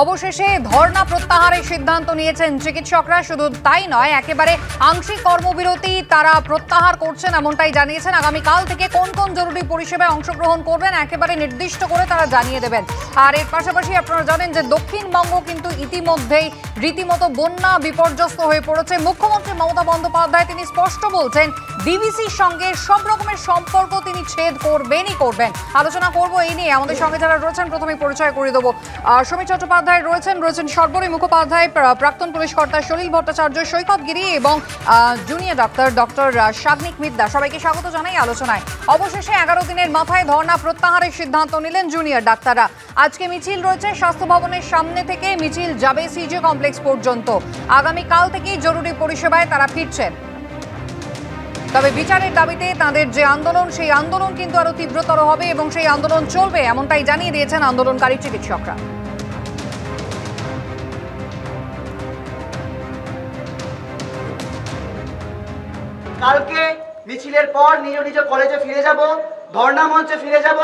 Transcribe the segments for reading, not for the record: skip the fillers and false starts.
অবশেষে ধর্ণা প্রত্যাহারের সিদ্ধান্ত নিয়েছেন চিকিৎসকরা। শুধু তাই নয়, একেবারে আংশিক কর্মবিরতি তারা প্রত্যাহার করছেন এমনটাই জানিয়েছেন। আগামীকাল থেকে কোন কোন জরুরি পরিষেবায় অংশগ্রহণ করবেন একেবারে নির্দিষ্ট করে তারা জানিয়ে দেবেন। আর এর পাশাপাশি আপনারা জানেন যে দক্ষিণবঙ্গ কিন্তু ইতিমধ্যেই রীতিমতো বন্যা বিপর্যস্ত হয়ে পড়েছে। মুখ্যমন্ত্রী মমতা বন্দ্যোপাধ্যায় তিনি স্পষ্ট বলছেন ডিভিসির সঙ্গে সব রকমের সম্পর্ক তিনি ছেদ করবেনই করবেন। আলোচনা করব এই নিয়ে। আমাদের সঙ্গে যারা রয়েছেন প্রথমে পরিচয় করে দেবো। সমীর চট্টোপাধ্যায় রয়েছেন সর্বরী মুখোপাধ্যায়, প্রাক্তন পুলিশ কর্তা সলিল ভট্টাচার্য, সৈকত গিরি এবং junior doctor doctor Sagnik Midda. সবাইকে স্বাগত জানাই আলোচনায়। অবশেষে 11 দিনের মাথায় ধর্ণা প্রত্যাহারের সিদ্ধান্ত নিলেন জুনিয়র ডাক্তাররা। আজকে মিছিল রয়েছে স্বাস্থ্য ভবনের সামনে থেকে, মিছিল যাবে সিজি কমপ্লেক্স পর্যন্ত। আগামীকাল থেকেই জরুরি পরিষেবায় তারা ফিরছেন। তবে বিচারের দাবিতে তাদের যে আন্দোলন, সেই আন্দোলন কিন্তু আরো তীব্রতর হবে এবং সেই আন্দোলন চলবে এমনটাই জানিয়ে দিয়েছেন আন্দোলনকারী চিকিৎসকরা। কালকে মিছিলের পর নিজ নিজ কলেজে ফিরে যাব, ধর্ণা মঞ্চে ফিরে যাব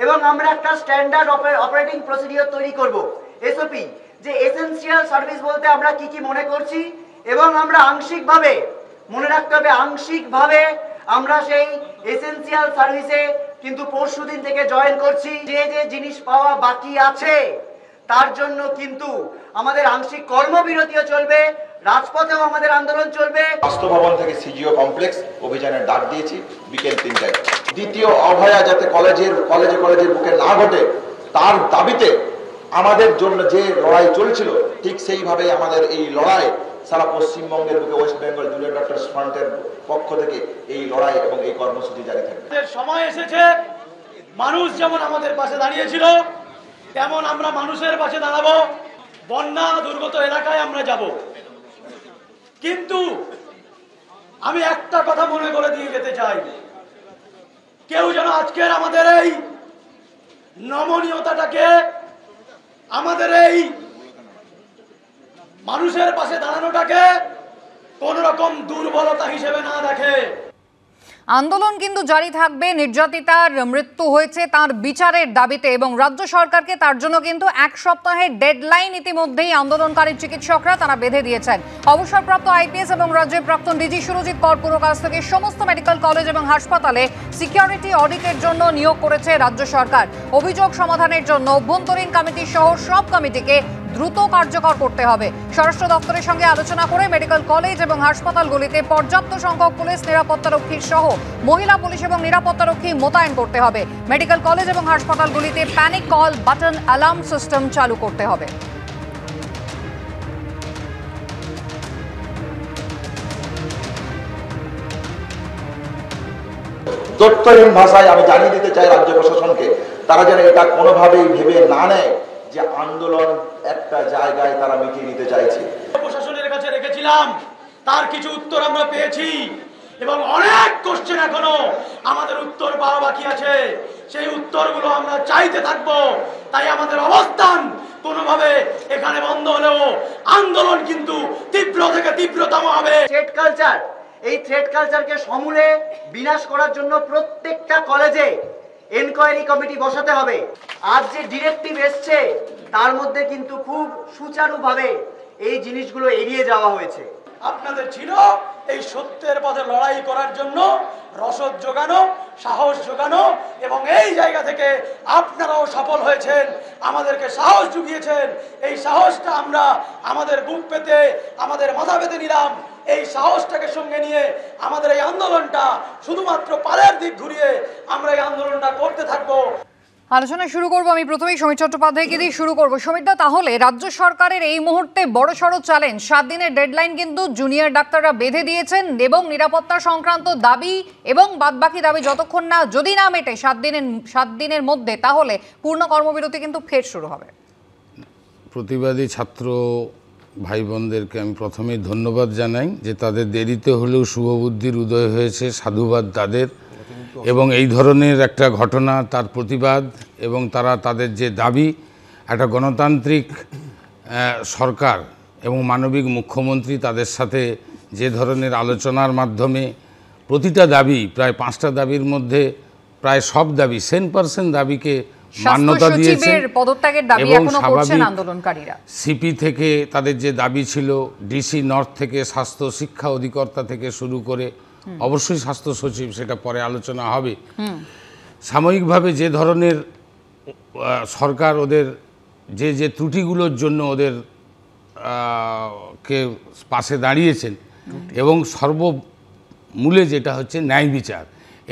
এবং আমরা একটা স্ট্যান্ডার্ড অপারেটিং প্রসিডিওর তৈরি করব, এসওপি, যে এসেনশিয়াল সার্ভিস বলতে আমরা কি কি মনে করছি এবং আমরা আংশিকভাবে, মনে রাখতে হবে আংশিকভাবে আমরা সেই এসেনশিয়াল সার্ভিসে কিন্তু পরশুদিন থেকে জয়েন করছি। যে যে জিনিস পাওয়া বাকি আছে তার জন্য কিন্তু আমাদের আংশিক কর্মবিরতিও চলবে, রাজপথেও আমাদের আন্দোলন চলবে। স্বাস্থ্য ভবন থেকে সিজিও কমপ্লেক্স অভিযানের ডাক দিয়েছি বিকেল 3টায়। দ্বিতীয় অভয়া যাতে কলেজে বুকে না ঘটে তার দাবিতে আমাদের জন্য যে লড়াই চলছিল ঠিক সেইভাবে আমাদের এই লড়াই সারা পশ্চিমবঙ্গের বুকে ওয়েস্ট বেঙ্গল জুনিয়র ডক্টরস ফ্রন্টের পক্ষ থেকে এই লড়াই এবং এই কর্মসূচি জারি থাকবে। সময় এসেছে, মানুষ যেমন আমাদের পাশে দাঁড়িয়েছিল তেমন আমরা মানুষের পাশে দাঁড়াবো। বন্যা দুর্গত এলাকায় আমরা যাব, কিন্তু আমি একটা কথা মনে করে দিয়ে যেতে চাই, কেউ যেন আজকের আমাদের এই নমনীয়তাটাকে, আমাদের এই মানুষের পাশে দাঁড়ানোটাকে কোন রকম দুর্বলতা হিসেবে না দেখে। আন্দোলন কিন্তু জারি থাকবে। নির্যাতিতার মৃত্যু হয়েছে তার বিচারের দাবিতে এবং রাজ্য সরকারকে তার জন্য কিন্তু 1 সপ্তাহের ডেডলাইন ইতিমধ্যেই আন্দোলনকারী চিকিৎসকরা তারা বেঁধে দিয়েছেন। অবসরপ্রাপ্ত আইপিএস এবং রাজ্যের প্রাক্তন ডিজি সুরজিৎ করপুরো কাছ থেকে সমস্ত মেডিকেল কলেজ এবং হাসপাতালে সিকিউরিটি অডিটের জন্য নিয়োগ করেছে রাজ্য সরকার। অভিযোগ সমাধানের জন্য অভ্যন্তরীণ কমিটি সহ সব কমিটিকে দ্রুত কার্যকর করতে হবে। স্বরাষ্ট্র দপ্তরের সঙ্গে আলোচনা করে মেডিকেল কলেজ এবং হাসপাতালগুলিতে পর্যাপ্ত সংখ্যক পুলিশ নিরাপত্তারক্ষীর সহ মহিলা পুলিশ এবং নিরাপত্তারক্ষী মোতায়েন করতে হবে। মেডিকেল কলেজ এবং হাসপাতালগুলিতে panic call button alarm system চালু করতে হবে। তৎকালীন ভাষায় আমি জানিয়ে দিতে চাই রাজ্য প্রশাসনকে, তারা যেন এটা কোনোভাবেই ভেবে না নেয় যে আন্দোলন একটা জায়গায় তারা মিটিয়ে নিতে চাইছে। প্রশাসনের কাছে রেখেছিলাম, তার কিছু উত্তর আমরা পেয়েছি এবং অনেক কোশ্চেন এখনো আমাদের উত্তর পাওয়া বাকি আছে। সেই উত্তরগুলো আমরা চাইতে থাকবো। তাই আমাদের অবস্থান কোনোভাবে এখানে বন্ধ হলেও আন্দোলন কিন্তু তীব্র থেকে তীব্রতম হবে। থ্রেট কালচার, এই থ্রেট কালচারকে সমূলে বিনাশ করার জন্য প্রত্যেকটা কলেজে এনকোয়ারি কমিটি বসাতে হবে। আজ যে ডিরেক্টিভ এসছে তার মধ্যে কিন্তু খুব সুচারুভাবে এই জিনিসগুলো এড়িয়ে যাওয়া হয়েছে। আপনাদের ছিল এই সত্যের পথে লড়াই করার জন্য রসদ যোগানো, সাহস যোগানো এবং এই জায়গা থেকে আপনারাও সফল হয়েছেন, আমাদেরকে সাহস জুগিয়েছেন। এই সাহসটা আমরা আমাদের বুক পেতে, আমাদের মাথা পেতে নিলাম। এই সাহসটাকে সঙ্গে নিয়ে আমাদের এই আন্দোলনটা শুধুমাত্র পালের দিক ঘুরিয়ে আমরা এই আন্দোলনটা করতে থাকবো। আলোচনা শুরু করব। আমি প্রথমেই সমীর চট্টোপাধ্যায়কে দিয়ে শুরু করব। সমীরদা, তাহলে রাজ্য সরকারের এই মুহূর্তে বড়সড় চ্যালেঞ্জ, 7 দিনের ডেডলাইন কিন্তু জুনিয়র ডাক্তাররা বেঁধে দিয়েছেন এবং নিরাপত্তা সংক্রান্ত দাবি এবং বাদবাকি দাবি যতক্ষণ না যদি না মেটে 7 দিনের মধ্যে, তাহলে পূর্ণ কর্মবিরতি কিন্তু ফের শুরু হবে। প্রতিবাদী ছাত্র ভাই বোনদেরকে আমি প্রথমেই ধন্যবাদ জানাই যে তাদের দেরিতে হলেও শুভবুদ্ধির উদয় হয়েছে, সাধুবাদ তাদের। এবং এই ধরনের একটা ঘটনা, তার প্রতিবাদ এবং তারা তাদের যে দাবি, একটা গণতান্ত্রিক সরকার এবং মানবিক মুখ্যমন্ত্রী তাদের সাথে যে ধরনের আলোচনার মাধ্যমে প্রতিটা দাবি, প্রায় 5টা দাবির মধ্যে প্রায় সব দাবি 10% দাবিকে মান্যতা দিয়েছেন পদত্যাগের দাবি এবং এখনো করছেন স্বাভাবিক আন্দোলনকারীরা। সিপি থেকে তাদের যে দাবি ছিল, ডিসি নর্থ থেকে, স্বাস্থ্য শিক্ষা অধিকর্তা থেকে শুরু করে অবশ্যই স্বাস্থ্য সচিব, সেটা পরে আলোচনা হবে। সাময়িকভাবে যে ধরনের সরকার ওদের যে যে ত্রুটিগুলোর জন্য ওদের কে পাশে দাঁড়িয়েছেন, এবং সর্বমূলে যেটা হচ্ছে ন্যায় বিচার,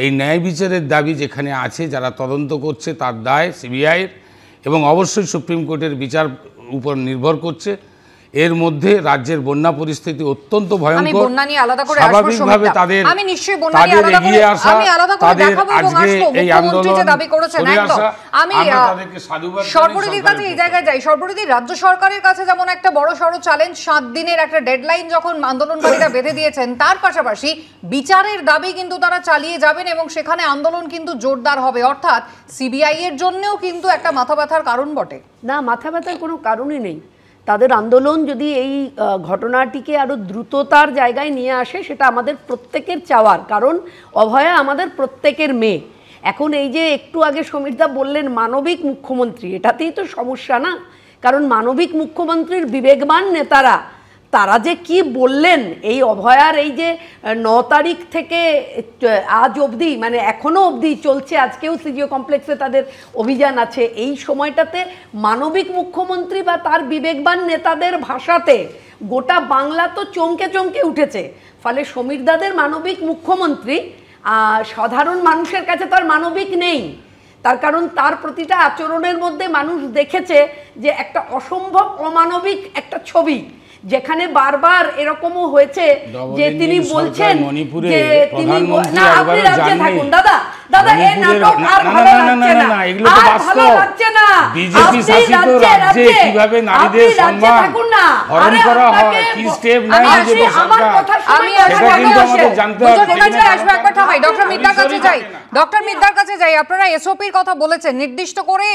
এই ন্যায় বিচারের দাবি যেখানে আছে, যারা তদন্ত করছে তার দায় সিবিআইয়ের, এবং অবশ্যই সুপ্রিম কোর্টের বিচার উপর নির্ভর করছে। এর মধ্যে রাজ্যের বন্যা পরিস্থিতি অত্যন্ত ভয়ঙ্কর। স্বাভাবিকভাবে তাদের এগিয়ে আসা, তাদের আজকে এই আন্দোলন করে আসা, আমরা তাদেরকে সাধুবাদ জানাই। সর্বরিদির কাছে এই জায়গায় যাই। সর্বরিদি, রাজ্য সরকারের কাছে যেমন একটা বড় সড় চ্যালেঞ্জ, 7 দিনের একটা ডেডলাইন যখন আন্দোলনকারীরা বেঁধে দিয়েছেন, তার পাশাপাশি বিচারের দাবি কিন্তু তারা চালিয়ে যাবেন এবং সেখানে আন্দোলন কিন্তু জোরদার হবে। অর্থাৎ সিবিআই এর জন্যও কিন্তু একটা মাথা ব্যথার কারণ বটে। না, মাথা ব্যথার কোনো কারণই নেই। তাদের আন্দোলন যদি এই ঘটনাটিকে আরও দ্রুততার জায়গায় নিয়ে আসে, সেটা আমাদের প্রত্যেকের চাওয়ার, কারণ অভয়া আমাদের প্রত্যেকের মেয়ে। এখন এই যে একটু আগে সমীরদা বললেন মানবিক মুখ্যমন্ত্রী, এটাতেই তো সমস্যা না। কারণ মানবিক মুখ্যমন্ত্রীর বিবেকবান নেতারা তারা যে কি বললেন, এই অভয়ার এই যে 9 তারিখ থেকে আজ অবধি, মানে এখনও অবধি চলছে, আজকেও সিজিও কমপ্লেক্সে তাদের অভিযান আছে, এই সময়টাতে মানবিক মুখ্যমন্ত্রী বা তার বিবেকবান নেতাদের ভাষাতে গোটা বাংলা তো চমকে চমকে উঠেছে। ফলে সমীরদাদের মানবিক মুখ্যমন্ত্রী সাধারণ মানুষের কাছে তার মানবিক নেই। তার কারণ তার প্রতিটা আচরণের মধ্যে মানুষ দেখেছে যে একটা অসম্ভব অমানবিক একটা ছবি, যেখানে বারবার এরকমও হয়েছে যে তিনি বলছেন যে তিনি না, আপনি রাজ্যে থাকুন দাদা, দাদা এই নাটক আর ভালো লাগছে না, আর ভালো লাগছে না, বিজেপি শাসিত রাজ্যে কিভাবে নারীদের সম্মান হরণ করা হয়, কি স্টেপ নেয় বিজেপি সরকার, আমি সেটা কিন্তু আমাদের জানতে হবে। ডক্টর মিদ্দার কাছে যাই। ডক্টর মিদ্দার কাছে যাই, আপনারা এসওপির কথা বলেছেন, নির্দিষ্ট করে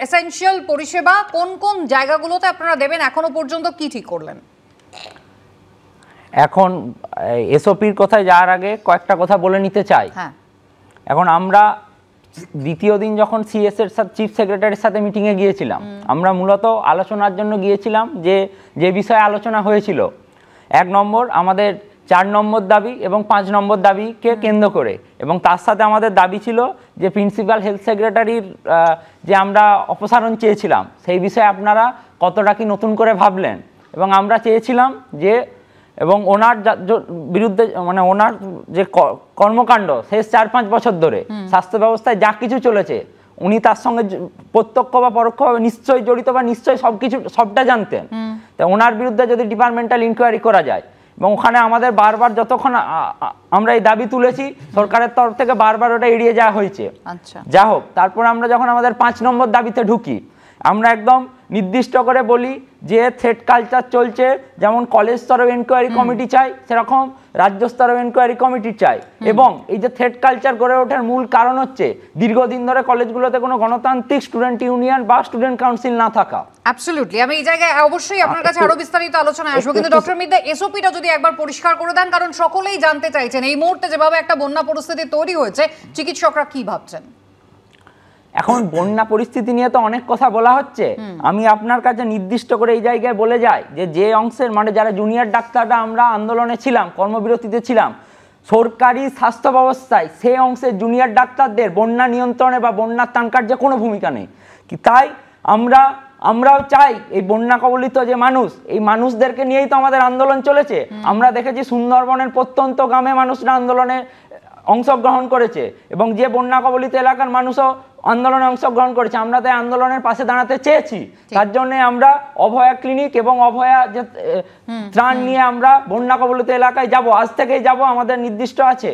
এসেনশিয়াল পরিষেবা কোন কোন জায়গাগুলোতে আপনারা দেবেন, এখনো পর্যন্ত কি ঠিক করলেন? এখন এসওপির কথায় যাওয়ার আগে কয়েকটা কথা বলে নিতে চাই। এখন আমরা দ্বিতীয় দিন যখন সিএস এর সাথে চিফ সেক্রেটারির সাথে মিটিংয়ে গিয়েছিলাম, আমরা মূলত আলোচনার জন্য গিয়েছিলাম যে বিষয়ে আলোচনা হয়েছিল। 1 নম্বর আমাদের 4 নম্বর দাবি এবং 5 নম্বর দাবিকে কেন্দ্র করে, এবং তার সাথে আমাদের দাবি ছিল যে প্রিন্সিপাল হেলথ সেক্রেটারির যে আমরা অপসারণ চেয়েছিলাম, সেই বিষয়ে আপনারা কতটা কি নতুন করে ভাবলেন। এবং আমরা চেয়েছিলাম যে, এবং ওনার বিরুদ্ধে মানে ওনার যে কর্মকাণ্ড শেষ 4-5 বছর ধরে স্বাস্থ্য ব্যবস্থায় যা কিছু চলেছে, উনি তার সঙ্গে প্রত্যক্ষ বা পরোক্ষভাবে নিশ্চয়ই জড়িত বা নিশ্চয়ই সবটা জানতেন। তা ওনার বিরুদ্ধে যদি ডিপার্টমেন্টাল ইনকোয়ারি করা যায়, এবং ওখানে আমাদের বারবার যতক্ষণ আমরা এই দাবি তুলেছি, সরকারের তরফ থেকে বারবার ওটা এড়িয়ে যাওয়া হয়েছে। যা হোক, তারপর আমরা যখন আমাদের 5 নম্বর দাবিতে ঢুকি, আমরা একদম নির্দিষ্ট করে বলি যে থ্রেট কালচার চলছে, যেমন কলেজ স্তরেও এনকোয়ারি কমিটি চাই, সেরকম রাজ্য স্তরেও এনকোয়ারি কমিটি চাই। এবং এই যে থ্রেট কালচার গড়ে ওঠার মূল কারণ হচ্ছে দীর্ঘদিন ধরে কলেজগুলোতে কোনো গণতান্ত্রিক স্টুডেন্ট ইউনিয়ন বা স্টুডেন্ট কাউন্সিল না থাকা। অ্যাবসলিউটলি, আমি এই জায়গায় অবশ্যই আপনার কাছে আরো বিস্তারিত আলোচনায় আসবো, কিন্তু ডক্টর মিদ্দা এসওপিটা যদি একবার পরিষ্কার করে দেন, কারণ সকলেই জানতে চাইছেন এই মুহূর্তে যেভাবে একটা বন্যা পরিস্থিতি তৈরি হয়েছে, চিকিৎসকরা কি ভাবছেন? এখন বন্যা পরিস্থিতি নিয়ে তো অনেক কথা বলা হচ্ছে, আমি আপনার কাছে নির্দিষ্ট করে এই জায়গায় বলে যাই যে অংশের মানে যারা জুনিয়র ডাক্তাররা আমরা আন্দোলনে ছিলাম, কর্মবিরতিতে ছিলাম, সরকারি স্বাস্থ্য ব্যবস্থায় সেই অংশের জুনিয়র ডাক্তারদের বন্যা নিয়ন্ত্রণে বা বন্যার ত্রাণ কার্যে কোনো ভূমিকা নেই। তাই আমরাও চাই এই বন্যা কবলিত যে মানুষ, এই মানুষদেরকে নিয়েই তো আমাদের আন্দোলন চলেছে। আমরা দেখেছি সুন্দরবনের প্রত্যন্ত গ্রামে মানুষরা আন্দোলনে অংশগ্রহণ করেছে, এবং যে বন্যা কবলিত এলাকার মানুষও আন্দোলনে অংশগ্রহণ করেছে। আমরা তাই আন্দোলনের পাশে দাঁড়াতে চেয়েছি, তার জন্য আমরা অভয়া ক্লিনিক এবং অভয়া যে ত্রাণ নিয়ে আমরা বন্যা কবলিত এলাকায় যাব, আজ থেকেই যাব, আমাদের নির্দিষ্ট আছে,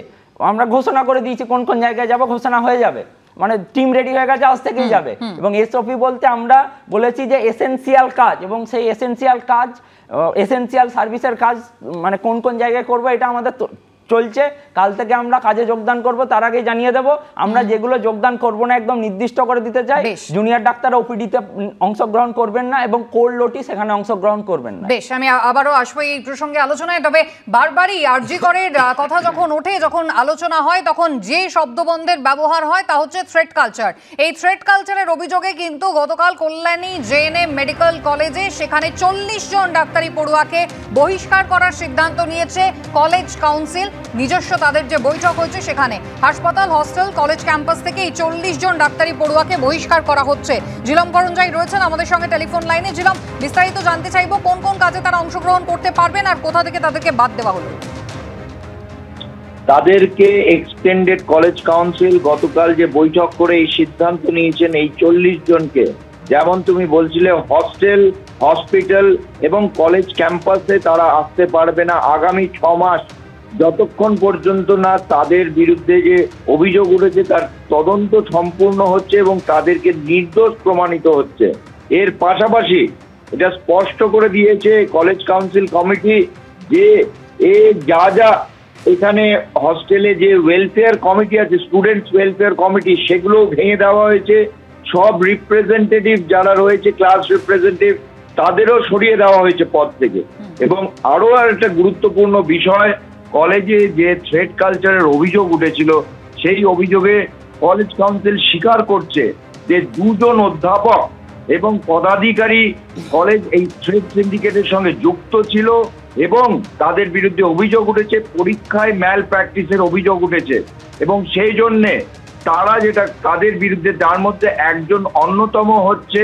আমরা ঘোষণা করে দিয়েছি কোন কোন জায়গায় যাব, ঘোষণা হয়ে যাবে, মানে টিম রেডি হয়ে গেছে, আজ থেকেই যাবে। এবং এসওপি বলতে আমরা বলেছি যে এসেনশিয়াল কাজ, এবং সেই এসেনশিয়াল কাজ, এসেনশিয়াল সার্ভিসের কাজ মানে কোন কোন জায়গায় করবো, এটা আমাদের চলছে, কাল থেকে আমরা কাজে যোগদান করব, তার আগেই জানিয়ে দেব আমরা যেগুলো যোগদান করব না একদম নির্দিষ্ট করে দিতে চাই। জুনিয়র ডাক্তাররা ওপিডিতে অংশগ্রহণ করবেন না এবং কোল্ড লোটি সেখানে অংশগ্রহণ করবেন না। বেশ, আমি আবারও আসবো এই প্রসঙ্গে আলোচনায়। তবে বারবারই আরজি করের কথা যখন ওঠে, যখন আলোচনা হয়, তখন যে শব্দবন্ধের ব্যবহার হয় তা হচ্ছে থ্রেট কালচার। এই থ্রেট কালচারের অভিযোগে কিন্তু গতকাল কল্যাণী জেএনএম মেডিকেল কলেজে সেখানে 40 জন ডাক্তারি পড়ুয়াকে বহিষ্কার করার সিদ্ধান্ত নিয়েছে কলেজ কাউন্সিল। নিজস্ব তাদের যে বৈঠক হয়েছে সেখানে হাসপাতাল, হস্টেল, কলেজ ক্যাম্পাস থেকে এই 40 জন ডাক্তারি পড়ুয়াকে বহিষ্কার করা হচ্ছে। জিলম করঞ্জাই রয়েছেন আমাদের সঙ্গে টেলিফোন লাইনে। জিলম, বিস্তারিত জানতে চাইবো কোন কোন কাজে তারা অংশগ্রহণ করতে পারবেন আর কোথা থেকে তাদেরকে বাদ দেওয়া হলো? তাদেরকে এক্সটেন্ডেড কলেজ কাউন্সিল গতকাল যে বৈঠক করে এই সিদ্ধান্ত নিয়েছেন, এই 40 জনকে, যেমন তুমি বলছিলে হস্টেল, হসপিটাল এবং কলেজ ক্যাম্পাসে তারা আসতে পারবে না আগামী 6 মাস, যতক্ষণ পর্যন্ত না তাদের বিরুদ্ধে যে অভিযোগ উঠেছে তার তদন্ত সম্পূর্ণ হচ্ছে এবং তাদেরকে নির্দোষ প্রমাণিত হচ্ছে। এর পাশাপাশি এটা স্পষ্ট করে দিয়েছে কলেজ কাউন্সিল কমিটি যে যা যা এখানে হস্টেলে যে ওয়েলফেয়ার কমিটি আছে, স্টুডেন্টস ওয়েলফেয়ার কমিটি, সেগুলো ভেঙে দেওয়া হয়েছে। সব রিপ্রেজেন্টেটিভ যারা রয়েছে, ক্লাস রিপ্রেজেন্টেটিভ, তাদেরও সরিয়ে দেওয়া হয়েছে পদ থেকে। এবং আরো একটা গুরুত্বপূর্ণ বিষয়, কলেজে যে থ্রেট কালচারের অভিযোগ উঠেছিল, সেই অভিযোগে কলেজ কাউন্সিল স্বীকার করছে যে 2 জন অধ্যাপক এবং পদাধিকারী কলেজ এই থ্রেট সিন্ডিকেটের সঙ্গে যুক্ত ছিল এবং তাদের বিরুদ্ধে অভিযোগ উঠেছে, পরীক্ষায় ম্যাল প্র্যাকটিসের অভিযোগ উঠেছে। এবং সেই জন্যে তারা যেটা তাদের বিরুদ্ধে, তার মধ্যে একজন অন্যতম হচ্ছে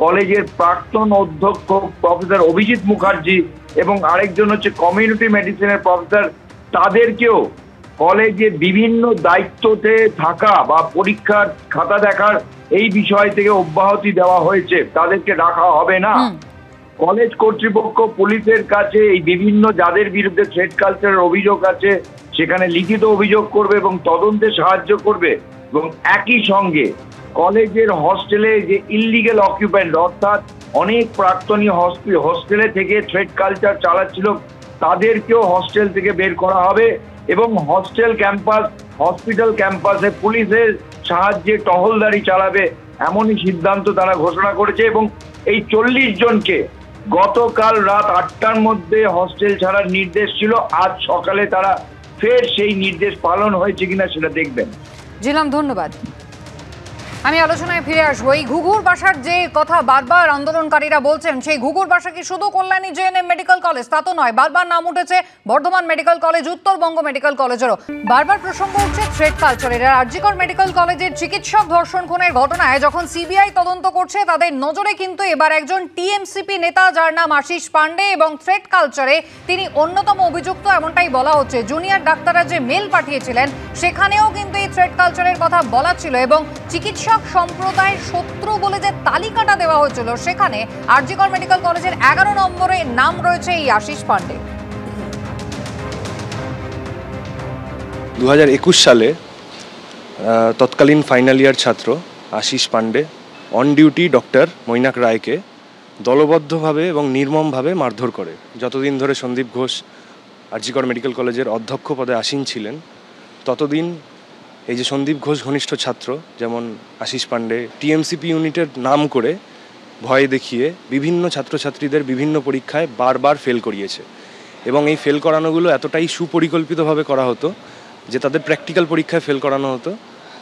কলেজের প্রাক্তন অধ্যক্ষ প্রফেসর অভিজিৎ মুখার্জি এবং আরেকজন হচ্ছে কমিউনিটি মেডিসিনের প্রফেসর। তাদেরকেও কলেজে বিভিন্ন দায়িত্বতে থাকা বা পরীক্ষার খাতা দেখার এই বিষয় থেকে অব্যাহতি দেওয়া হয়েছে, তাদেরকে রাখা হবে না। কলেজ কর্তৃপক্ষ পুলিশের কাছে এই বিভিন্ন যাদের বিরুদ্ধে থ্রেট কালচারের অভিযোগ আছে সেখানে লিখিত অভিযোগ করবে এবং তদন্তে সাহায্য করবে। এবং একই সঙ্গে কলেজের হস্টেলে যে ইললিগ্যাল অকুপেন্ট, অর্থাৎ অনেক প্রাক্তনী হস্টেলে থেকে থ্রেট কালচার চালাচ্ছিল, তাদেরকেও হস্টেল থেকে বের করা হবে এবং হস্টেল ক্যাম্পাস, হসপিটাল ক্যাম্পাসে পুলিশের সাহায্যে টহলদারি চালাবে, এমনই সিদ্ধান্ত তারা ঘোষণা করেছে। এবং এই 40 জনকে গতকাল রাত 8টার মধ্যে হস্টেল ছাড়ার নির্দেশ ছিল। আজ সকালে তারা ফের সেই নির্দেশ পালন হয়েছে কিনা সেটা দেখবেন। জিলাম, ধন্যবাদ। আমি আলোচনায় ফিরে আসবো। এই ঘুঘুর বাসার যে কথা বারবার আন্দোলনকারীরা বলছেন, সেই ঘুঘুর বাসা কি শুধু কল্যাণী জেএনএম মেডিকেল কলেজ? তা তো নয়, বারবার নাম উঠেছে Bardhaman medical college, Uttarbanga medical কলেজেরও। বারবার প্রসঙ্গ উঠছে থ্রেট কালচারের। আরজিকর মেডিকেল কলেজের চিকিৎসক ধর্ষণ খুনের ঘটনায় যখন সিবিআই তদন্ত করছে, তাদের নজরে কিন্তু এবার একজন টিএমসিপি নেতা, যার নাম আশিস পান্ডে, এবং থ্রেট কালচারে তিনি অন্যতম অভিযুক্ত এমনটাই বলা হচ্ছে। জুনিয়র ডাক্তাররা যে মেল পাঠিয়েছিলেন সেখানেও কিন্তু এই থ্রেট কালচারের কথা বলা ছিল এবং চিকিৎসক সম্প্রদায়ের শত্রু বলে যে তালিকাটা দেওয়া হয়েছিল, সেখানে আরজিকর মেডিকেল কলেজের 11 নম্বরে নাম রয়েছে এই আশিস পান্ডে। 2021 সালে তৎকালীন ফাইনাল ইয়ার ছাত্র Ashis Pandey on duty doctor Mainak রায়কে দলবদ্ধভাবে এবং নির্মমভাবে মারধর করে। যতদিন ধরে সন্দীপ ঘোষ আরজিকর মেডিকেল কলেজের অধ্যক্ষ পদে আসীন ছিলেন, ততদিন এই যে সন্দীপ ঘোষ ঘনিষ্ঠ ছাত্র যেমন আশিস পান্ডে টিএমসিপি ইউনিটের নাম করে ভয় দেখিয়ে বিভিন্ন ছাত্রছাত্রীদের বিভিন্ন পরীক্ষায় বারবার ফেল করিয়েছে। এবং এই ফেল করানোগুলো এতটাই সুপরিকল্পিতভাবে করা হতো যে তাদের প্র্যাকটিক্যাল পরীক্ষায় ফেল করানো হতো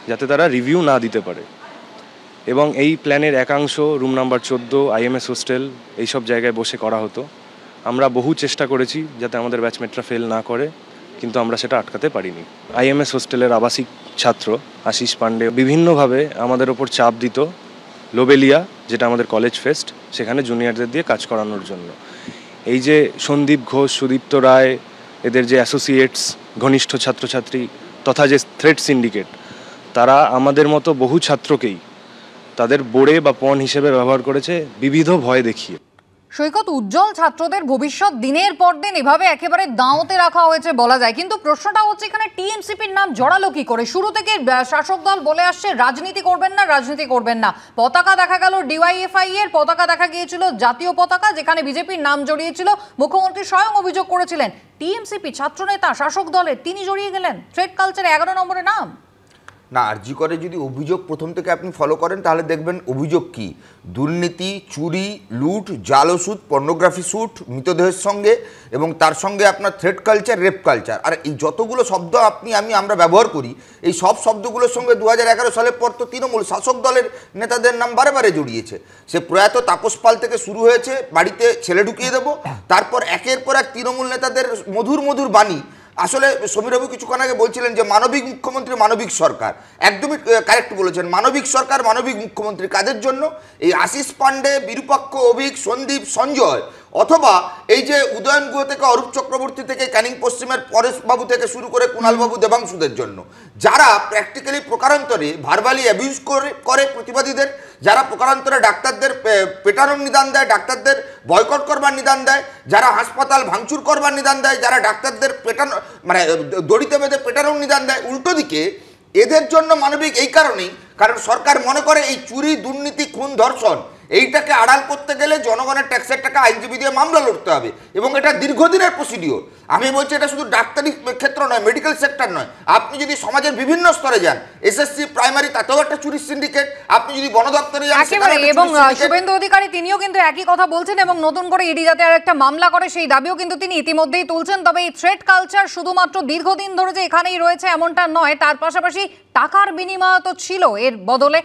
যাতে তারা রিভিউ না দিতে পারে। এবং এই প্ল্যানের একাংশ রুম নাম্বার 14, আইএমএস হোস্টেল, এইসব জায়গায় বসে করা হতো। আমরা বহু চেষ্টা করেছি যাতে আমাদের ব্যাচমেটরা ফেল না করে, কিন্তু আমরা সেটা আটকাতে পারিনি। আইএমএস হোস্টেলের আবাসিক ছাত্র আশিস পান্ডে বিভিন্নভাবে আমাদের ওপর চাপ দিত। লোবেলিয়া, যেটা আমাদের কলেজ ফেস্ট, সেখানে জুনিয়রদের দিয়ে কাজ করানোর জন্য। এই যে সন্দীপ ঘোষ, সুদীপ্ত রায়, এদের যে অ্যাসোসিয়েটস, ঘনিষ্ঠ ছাত্রছাত্রী তথা যে থ্রেট সিন্ডিকেট, তারা আমাদের মতো বহু ছাত্রকেই তাদের বোড়ে বা পণ হিসেবে ব্যবহার করেছে বিবিধ ভয় দেখিয়ে। সৈকত, উজ্জ্বল ছাত্রদের ভবিষ্যৎ দিনের পর দিন এভাবে একেবারে দাঁওতে রাখা হয়েছে বলা যায়, কিন্তু প্রশ্নটা হচ্ছে এখানে টিএমসিপির নাম জড়ালো কি করে? শুরু থেকে শাসক দল বলে আসছে রাজনীতি করবেন না, রাজনীতি করবেন না। পতাকা দেখা গেল ডিওয়াইএফআই এর পতাকা, দেখা গিয়েছিল জাতীয় পতাকা, যেখানে বিজেপির নাম জড়িয়েছিল। মুখ্যমন্ত্রী স্বয়ং অভিযোগ করেছিলেন টিএমসিপি ছাত্রনেতা শাসক দলের তিনি জড়িয়ে গেলেন। থ্রেড কালচারে 11 নম্বরে নাম। না, আরজি করে যদি অভিযোগ প্রথম থেকে আপনি ফলো করেন তাহলে দেখবেন অভিযোগ কি, দুর্নীতি, চুরি, লুট, জাল ওষুধ, পর্নোগ্রাফি শ্যুট, মৃতদেহের সঙ্গে, এবং তার সঙ্গে আপনার থ্রেড কালচার, রেপ কালচার। আর এই যতগুলো শব্দ আমরা ব্যবহার করি, এই সব শব্দগুলোর সঙ্গে 2011 সালের পর তো তৃণমূল শাসক দলের নেতাদের নাম বারে বারে জড়িয়েছে। সে প্রয়াত তাপস পাল থেকে শুরু হয়েছে বাড়িতে ছেলে ঢুকিয়ে দেবো, তারপর একের পর এক তৃণমূল নেতাদের মধুর মধুর বাণী। আসলে সমীরবাবু কিছুক্ষণ আগে বলছিলেন যে মানবিক মুখ্যমন্ত্রী, মানবিক সরকার, একদমই কারেক্ট বলেছেন। মানবিক সরকার, মানবিক মুখ্যমন্ত্রী কাদের জন্য? এই আশিস পান্ডে, বিরূপাক্ষ, অভিক, সন্দীপ, সঞ্জয়, অথবা এই যে উদয়ন গুহ থেকে অরূপ চক্রবর্তী থেকে ক্যানিং পশ্চিমের পরেশবাবু থেকে শুরু করে কুণালবাবু, দেবাংশুদের জন্য, যারা প্র্যাকটিক্যালি প্রকারান্তরে ভার্বালি অ্যাবিউজ করে প্রতিবাদীদের, যারা প্রকারান্তরে ডাক্তারদের পেটানোর নিদান দেয়, ডাক্তারদের বয়কট করবার নিদান দেয়, যারা হাসপাতাল ভাঙচুর করবার নিদান দেয়, যারা ডাক্তারদের পেটানো মানে দড়িতে বেঁধে পেটানোর নিদান দেয়। উল্টো দিকে এদের জন্য মানবিক এই কারণেই, কারণ সরকার মনে করে এই চুরি, দুর্নীতি, খুন, ধর্ষণ এইটাকে আড়াল করতে গেলে জনগণের ট্যাক্সের টাকা আইনজীবী দিয়ে মামলা লড়তে হবে, এবং এটা দীর্ঘদিনের প্রসিডিওর। আমি বলছি এটা শুধু ডাক্তারি ক্ষেত্র নয়, মেডিকেল সেক্টর নয়, আপনি যদি সমাজের বিভিন্ন স্তরে যান, এসএসসি, প্রাইমারি, তাতেও একটা চুরির সিন্ডিকেট, আপনি যদি বন দপ্তরে যান একেবারে। এবং শুভেন্দু অধিকারী তিনিও কিন্তু একই কথা বলছেন, এবং নতুন করে ইডি যাতে আর একটা মামলা করে সেই দাবিও কিন্তু তিনি ইতিমধ্যেই তুলছেন। তবে এই থ্রেড কালচার শুধুমাত্র দীর্ঘদিন ধরে যে এখানেই রয়েছে এমনটা নয়, তার পাশাপাশি টাকার বিনিময় তো ছিল এর বদলে।